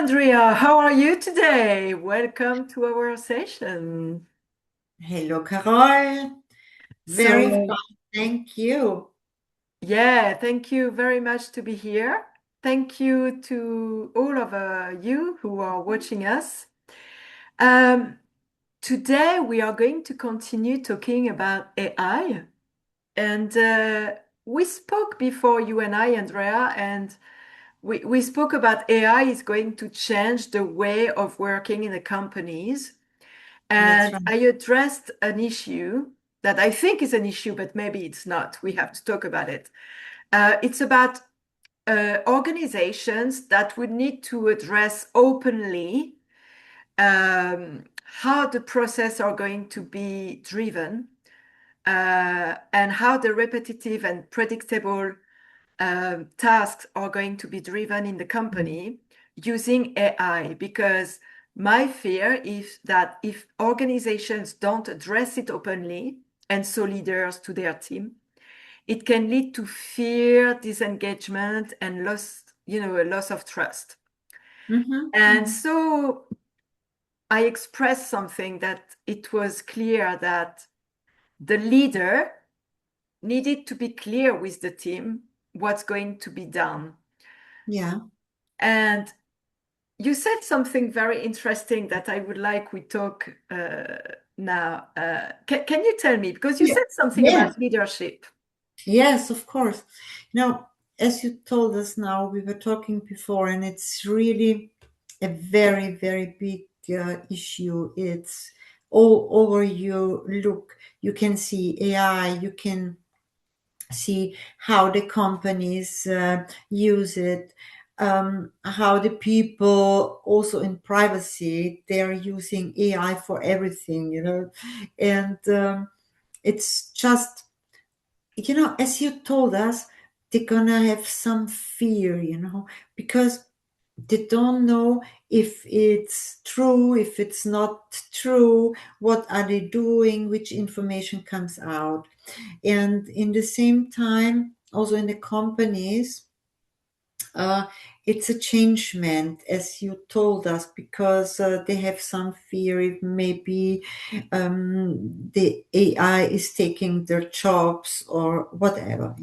Andrea, how are you today? Welcome to our session. Hello, Carol. Very So, fine. Thank you. yeah, thank you very much to be here. Thank you to all of you who are watching us. Um, Today, we are going to continue talking about AI. And we spoke before, you and I, Andrea, and we spoke about AI is going to change the way of working in the companies. That's And right. I addressed an issue that I think is an issue, but maybe it's not. We have to talk about it. It's about organizations that would need to address openly how the process are going to be driven and how the repetitive and predictable tasks are going to be driven in the company using AI. Because my fear is that if organizations don't address it openly, and so leaders to their team, it can lead to fear, disengagement, and a loss of trust. And Mhm. so I expressed something that it was clear that the leader needed to be clear with the team what's going to be done. Yeah. And you said something very interesting that I would like we talk now. Can you tell me? Because you Yeah. said something Yeah. about leadership. Yes, of course. Now, as you told us now, we were talking before, and it's really a very, very big issue. It's all over you. Look, you can see AI, you can see how the companies use it, how the people also in privacy they're using AI for everything, and it's just as you told us, they're gonna have some fear, because they don't know if it's true, if it's not true, what are they doing, which information comes out. And in the same time, also in the companies, uh, it's a changement, as you told us, because they have some fear if maybe the AI is taking their jobs or whatever,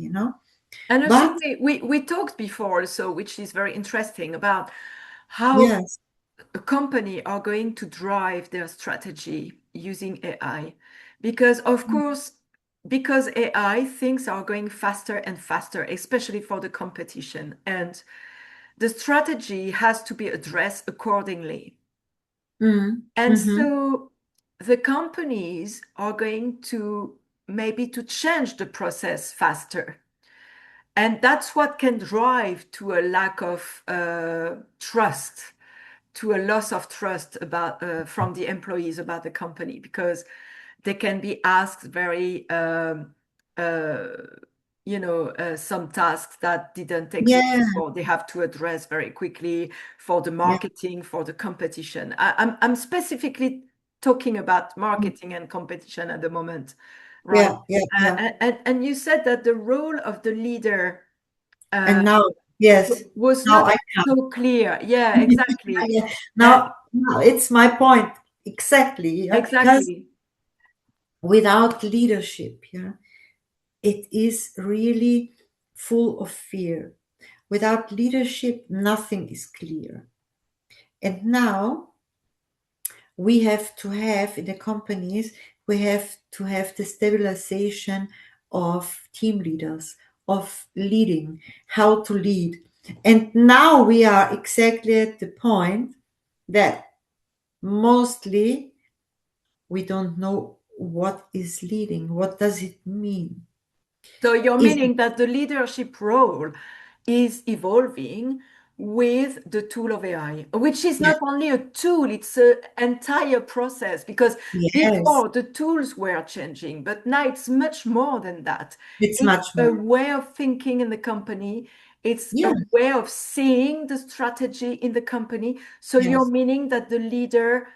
And also, But we talked before also, which is very interesting, about how yes, a company are going to drive their strategy using AI. Because, of course, because AI, things are going faster and faster, especially for the competition. And the strategy has to be addressed accordingly. And mm-hmm. so the companies are going to maybe to change the process faster. And that's what can drive to a lack of trust, to a loss of trust about from the employees about the company, because they can be asked very uh, some tasks that didn't exist Yeah, before. They have to address very quickly for the yeah, marketing, for the competition. I'm specifically talking about marketing and competition at the moment, right? yeah, yeah, yeah. And you said that the role of the leader uh, And now, yes, was now not I so clear. Yeah, exactly. yeah, Uh, now it's my point exactly. Yeah, because exactly. without leadership, it is really full of fear. Without leadership, nothing is clear. And now we have to have in the companies, we have to have the stabilization of team leaders, of leading, how to lead. And now we are exactly at the point that mostly we don't know what is leading. What does it mean? So you're Is meaning that the leadership role is evolving with the tool of AI, which is Yeah, not only a tool, it's an entire process. Because yes, before the tools were changing, but now it's much more than that. it's It's much a more. way of thinking in the company. It's a Yeah, way of seeing the strategy in the company. So you're yes, meaning that the leader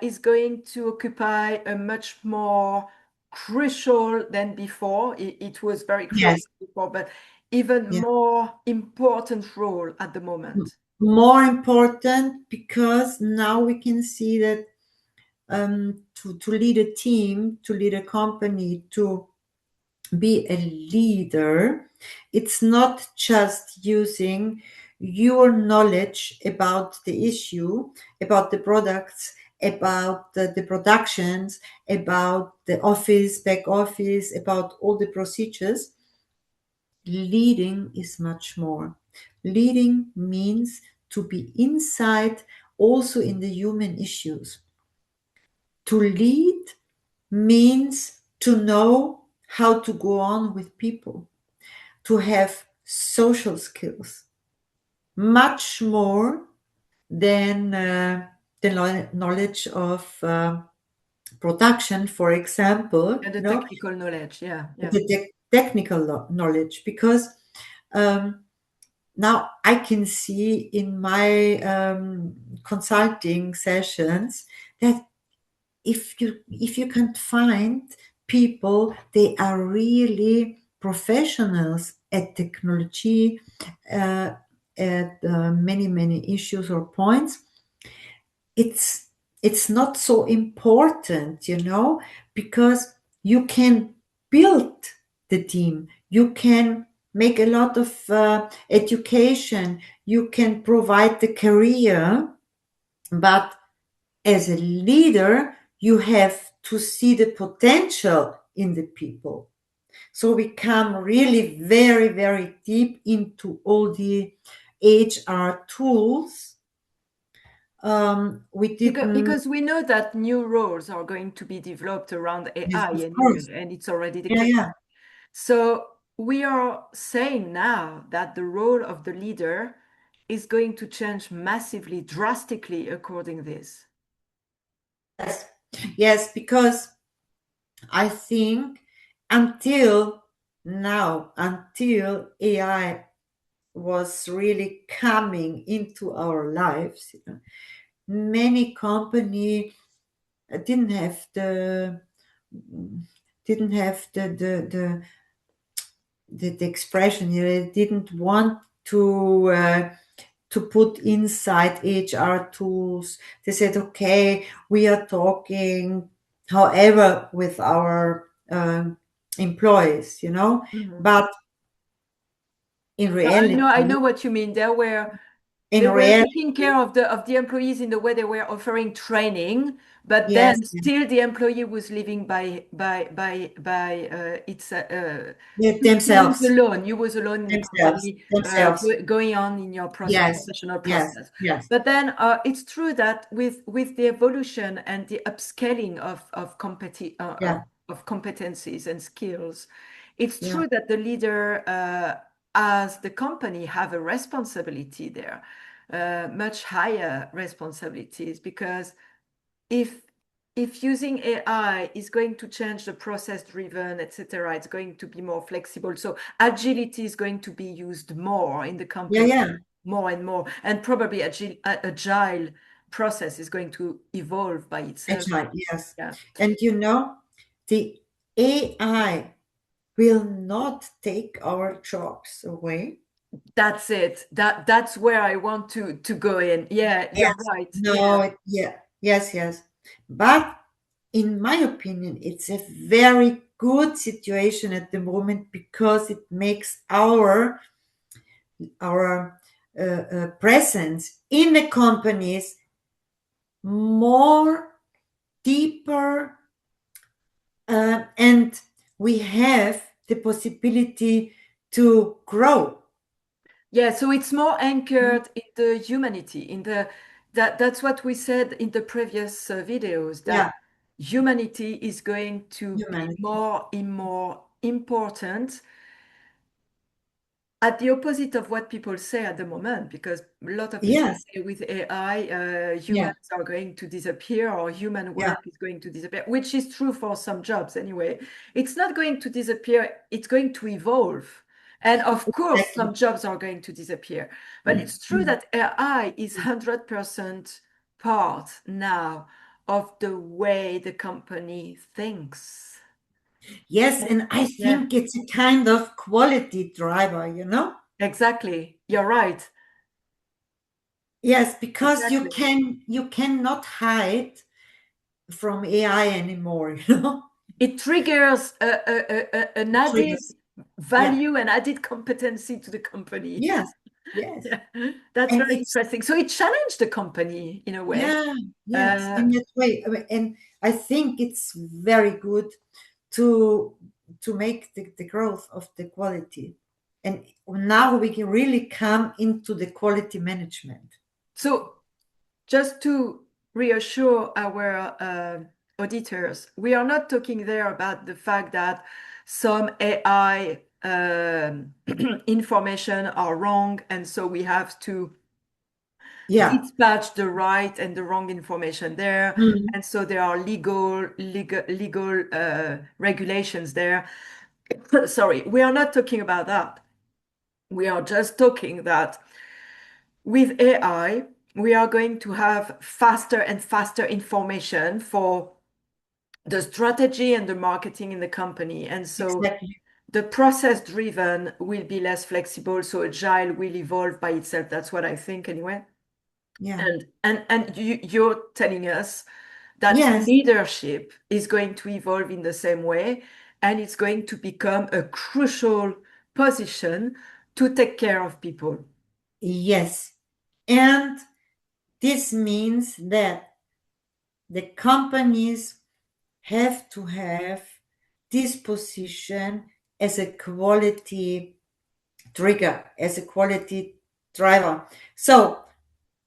is going to occupy a much more crucial than before. It was very yes. crucial before, but even Yeah. more important role at the moment. more important because now we can see that to lead a team, to lead a company, to be a leader, it's not just using your knowledge about the issue, about the products, about the productions, about the office, back office, about all the procedures. Leading is much more. Leading means to be inside also in the human issues. To lead means to know how to go on with people, to have social skills, much more than the knowledge of production, for example, And the no, technical knowledge, yeah, yeah. the technical knowledge, because um, now I can see in my consulting sessions that if you can't find people, they are really professionals at technology, uh, at many issues or points. It's not so important, because you can build the team, you can make a lot of education, you can provide the career, but as a leader, you have to see the potential in the people. So we come really very deep into all the HR tools. We didn't. Because we know that new roles are going to be developed around Yes, AI of anyway, course. and it's already the Yeah, case. yeah. So we are saying now that the role of the leader is going to change massively, drastically according this. Yes, yes, because I think until now, until AI was really coming into our lives, many company didn't have the expression, they didn't want to put inside HR tools. They said, okay, we are talking however with our employees, Mhm. but in No, I reality, know what you mean. in They were reality, taking care of the employees in the way they were offering training, but yes, then still the employee was living by its yeah, you was themselves, alone. You was alone in the themselves, company, themselves. going on in your Yes, professional yes, process. yes, But then it's true that with the evolution and the upscaling yeah, of competencies and skills, it's yeah, true that the leader, as the company, have a responsibility there, much higher responsibilities, because if if using AI is going to change the process driven, etc., it's going to be more flexible. So agility is going to be used more in the yeah, company, yeah. more and more, and probably agile process is going to evolve by itself. Agile, yes. Yeah, And the AI will not take our jobs away. that's it. That's where I want to go in. Yeah, you're Yes. right. Yeah. No, yeah. Yes, yes. But in my opinion, it's a very good situation at the moment because it makes our presence in the companies more deeper, and we have the possibility to grow. Yeah, so it's more anchored in the humanity, in the that's what we said in the previous videos, Yeah, that humanity is going to be humanity. more and more important, at the opposite of what people say at the moment, because a lot of people Yes, say with AI, yeah, humans are going to disappear, or human yeah, work is going to disappear, which is true for some jobs anyway. It's not going to disappear, it's going to evolve. And of course, exactly. some jobs are going to disappear. But it's true that AI is 100% part now of the way the company thinks. Yes, and I Yeah, think it's a kind of quality driver. exactly. You're right. Yes, because Exactly. you cannot hide from AI anymore, you know? It triggers an It added triggers. Yeah. value and added competency to the company. Yes. Yes. Yeah, that's And very it's interesting. So it challenged the company in a way. yeah, yes, Uh, in that way. I mean, and I think it's very good to make the growth of the quality. And now we can really come into the quality management. so just to reassure our auditors, we are not talking there about the fact that some AI information are wrong, and so we have to Yeah. dispatch the right and the wrong information there, Mm. and so there are legal regulations there. Sorry, we are not talking about that. We are just talking that with AI, we are going to have faster and faster information for the strategy and the marketing in the company. And so Exactly. the process driven will be less flexible. So agile will evolve by itself. That's what I think anyway. Yeah. And you're telling us that Yes. leadership is going to evolve in the same way, and it's going to become a crucial position to take care of people. Yes. And this means that the companies have to have this position as a quality trigger, as a quality driver. So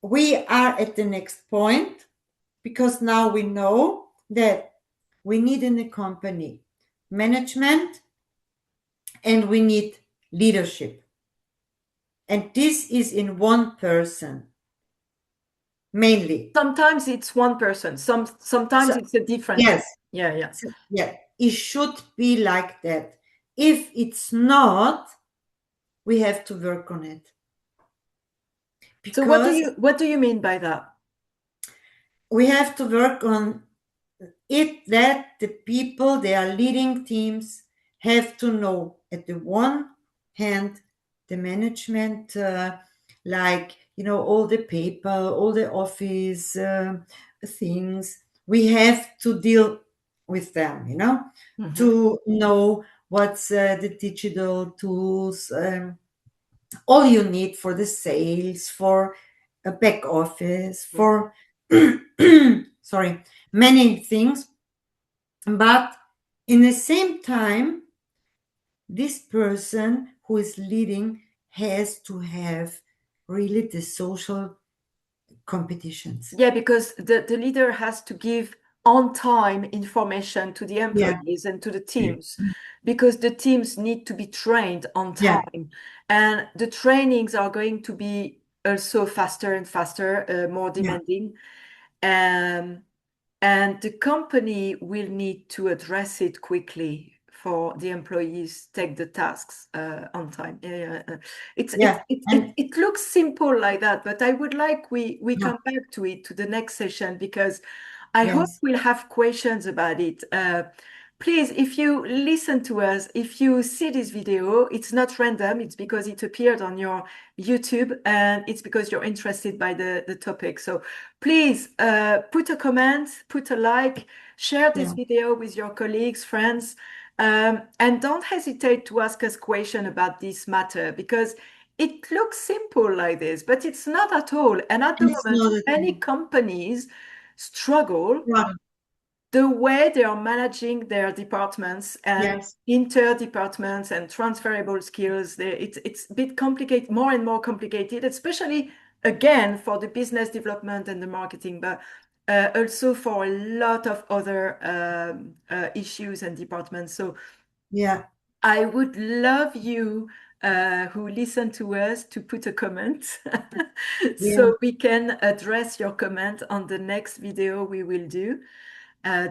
we are at the next point because now we know that we need in the company management and we need leadership. And this is in one person mainly. Sometimes it's one person, sometimes So, it's a different yes, person. Yeah, yeah. so, yeah, it should be like that. If it's not, we have to work on it So because what do you mean by that? we have to work on it that the people they are leading teams have to know at the one hand the management like all the paper, all the office things we have to deal with them, Mhm. to know what's the digital tools, all you need for the sales, for a back office, for sorry, many things. But in the same time, this person who is leading has to have really the social competitions. Yeah, because the leader has to give on time information to the Yeah, employees and to the teams, because the teams need to be trained on yeah, time. And the trainings are going to be also faster and faster, more yeah, demanding. Um, and the company will need to address it quickly for the employees take the tasks on time. Yeah, yeah. yeah, and It looks simple like that, but I would like we yeah, come back to it to the next session because I hope yes, we'll have questions about it. Please, if you listen to us, if you see this video, it's not random. It's because it appeared on your YouTube and it's because you're interested by the topic. So please put a comment, put a like, share this yeah, video with your colleagues, friends, and don't hesitate to ask us questions about this matter because it looks simple like this, but it's not at all. And at the and it's moment, not at many all. companies struggle Yeah, the way they are managing their departments and yes, inter-departments and transferable skills. It's a bit complicated, more and more complicated, especially again for the business development and the marketing, but also for a lot of other issues and departments. So yeah, I would love you who listen to us to put a comment yeah. so we can address your comment on the next video we will do.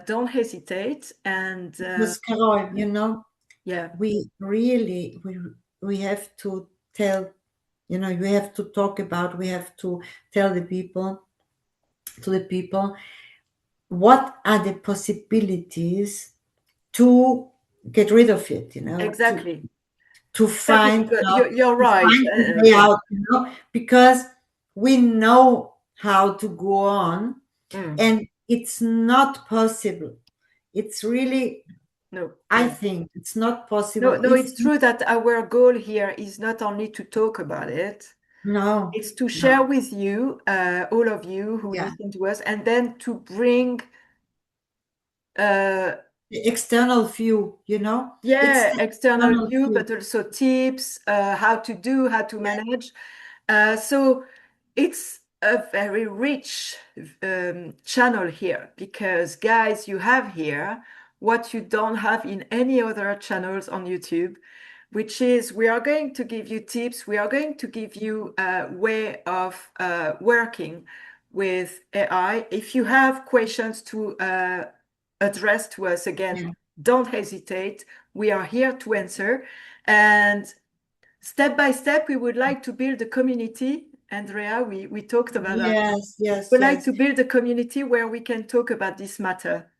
Don't hesitate. And Because Carol, yeah, we really we have to tell, we have to talk about, we have to tell the people, to the people, what are the possibilities to get rid of it, exactly. to Exactly, find because out, you're to right. find a way Yeah. out, because we know how to go on, Mm. and it's not possible. It's really, No, I yeah. think it's not No, possible no, if it's true that our goal here is not only to talk about it, no, it's to no, share with you, all of you who yeah, listen to us, and then to bring, uh, the external view, it's yeah, the external external view, view. but also tips, how to do, how to manage. So it's a very rich channel here because, guys, you have here what you don't have in any other channels on YouTube, which is we are going to give you tips. We are going to give you a way of working with AI. If you have questions to address to us again, Yeah. don't hesitate. We are here to answer. And step by step, we would like to build a community. Andrea, we talked about that. Yes, yes, We'd like yes. to build a community where we can talk about this matter.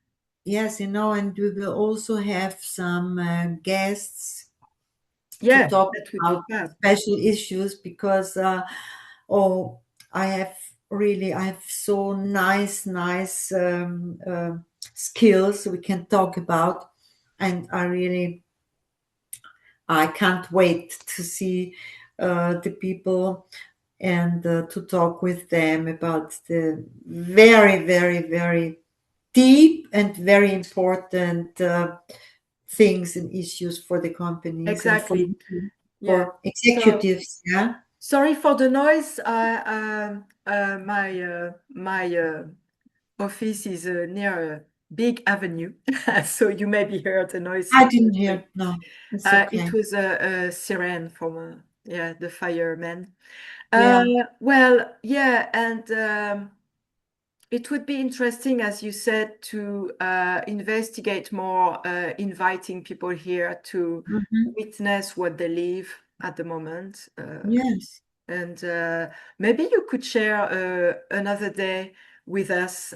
Yes, and we will also have some guests to Yeah, talk that would be about fab. special issues because oh, I have so nice skills we can talk about, and I can't wait to see the people and to talk with them about the very deep and very important things and issues for the companies and for Exactly. you, Yeah. for So executives. Yeah. sorry for the noise. My office is near a big avenue, so you maybe heard the noise I from the didn't street. hear. No, it's okay. It was a siren from yeah, the fireman. Uh, Yeah. well, yeah, and it would be interesting, as you said, to investigate more, inviting people here to Hmm. witness what they live at the moment. Yes. And maybe you could share another day with us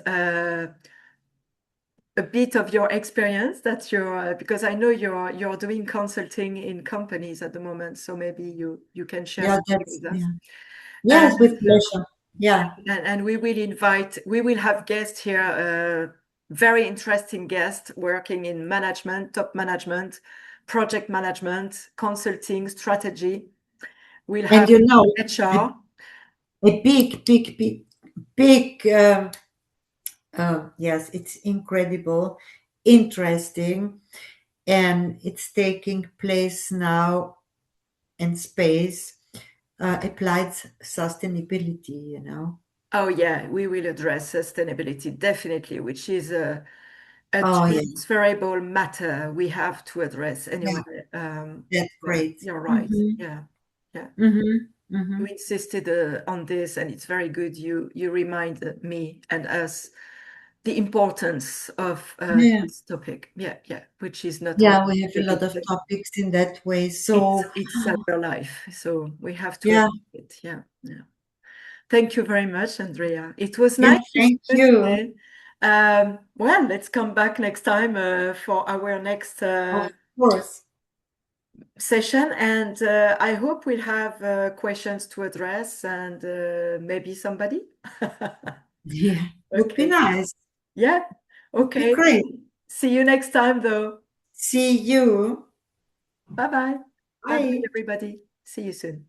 a bit of your experience that you're because I know you're doing consulting in companies at the moment, so maybe you can share Yeah. something That's with us. yeah. And Yes, with pleasure. Yeah. we will have guests here, very interesting guests working in management, top management, project management, consulting, strategy. We'll And have a, HR. a big. Yes, it's incredible, interesting, and it's taking place now in space. Applied sustainability. Oh yeah, we will address sustainability definitely, which is a Oh yeah, transferable matter we have to address yeah, anyway. that's Yeah, great. you're right. Mm-hmm. Yeah, yeah. Mm-hmm. Mm-hmm. You insisted on this, and it's very good. You reminded me and us the importance of Yeah. this topic. Yeah, yeah, which is not only Yeah, we have a lot of it's topics in that way. So, it's our life, so we have to yeah, address it. Yeah, yeah. Thank you very much, Andrea. It was yeah, nice to see thank you you. today. Well, let's come back next time for our next Of course. session, and I hope we'll have questions to address and maybe somebody. Yeah, would be Okay. nice. Yeah. Would be Okay. great. See you next time, though. See you. Bye bye. Bye bye, Bye. everybody. See you soon.